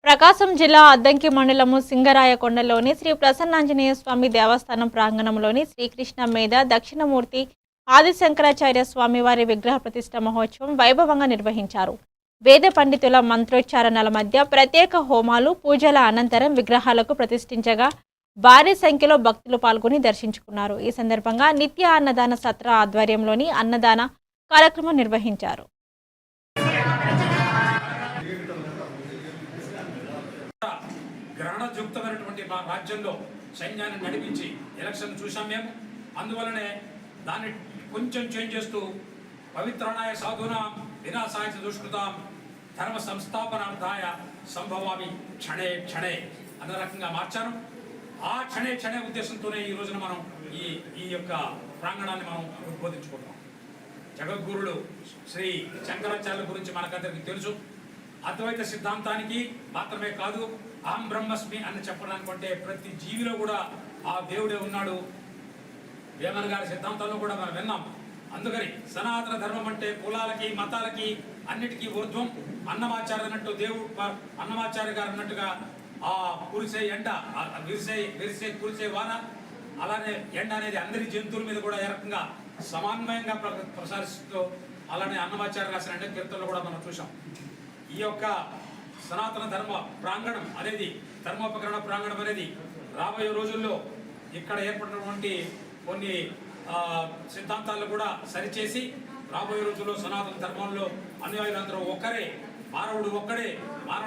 ప్రకాశం జిల్లా అద్దంకి మండలము సింగరాయకొండలోని శ్రీ ప్రసన్నాంజనేయ స్వామి దేవస్థానం ప్రాంగణంలోని శ్రీకృష్ణ మీద దక్షిణమూర్తి ఆదిశంకరాచార్య స్వామివారి విగ్రహ ప్రతిష్ఠ మహోత్సవం వైభవంగా నిర్వహించారు. వేద పండితుల మంత్రోచ్చారణల మధ్య ప్రత్యేక హోమాలు పూజల అనంతరం విగ్రహాలకు ప్రతిష్ఠించగా భారీ సంఖ్యలో భక్తులు పాల్గొని దర్శించుకున్నారు. ఈ సందర్భంగా నిత్య అన్నదాన సత్ర ఆధ్వర్యంలోని అన్నదాన కార్యక్రమం నిర్వహించారు. గ్రహణయుక్తమైనటువంటి మా రాజ్యంలో సైన్యాన్ని నడిపించి ఎలక్షన్ చూసాం మేము. అందువలనే దాన్ని కొంచెం చేంజ్ చేస్తూ పవిత్రాణాయ సాధూనాం వినాశాయ దుష్కృతాం ధర్మ సంస్థాపనార్థాయ సంభవామి క్షణే క్షణే అన్న రకంగా మార్చాను. ఆ క్షణే క్షణే ఉద్దేశంతోనే ఈ రోజున మనం ఈ యొక్క ప్రాంగణాన్ని మనం ఉద్బోధించుకుంటాం. జగద్గురుడు శ్రీ శంకరాచార్యుల గురించి మనకందరికీ తెలుసు. అద్వైత సిద్ధాంతానికి మాత్రమే కాదు, అహం బ్రహ్మస్మి అని చెప్పడానికి అంటే ప్రతి జీవిలో కూడా ఆ దేవుడే ఉన్నాడు. వేమన గారి సిద్ధాంతంలో కూడా మనం విన్నాం. అందుకని సనాతన ధర్మం అంటే కులాలకి మతాలకి అన్నిటికీ ఊర్ధ్వం. అన్నమాచార్య అన్నట్టు దేవుడు అన్నమాచార్య గారు అన్నట్టుగా ఆ కురిసే ఎండ విరిసే కురిసే వాన, అలానే ఎండ అనేది అందరి జంతువుల మీద కూడా ఏ రకంగా సమాన్వయంగా ప్రసారిస్తూ అలానే అన్నమాచార్య రాసిన ఎండ కీర్తనలో కూడా మనం చూసాం. ఈ యొక్క సనాతన ధర్మ ప్రాంగణం అనేది ధర్మోపకరణ ప్రాంగణం అనేది రాబోయే రోజుల్లో ఇక్కడ ఏర్పడినటువంటి కొన్ని సిద్ధాంతాలను కూడా సరిచేసి రాబోయే రోజుల్లో సనాతన ధర్మంలో అనుయాయులందరూ ఒక్కరే, మానవుడు ఒక్కడే, మానవుడు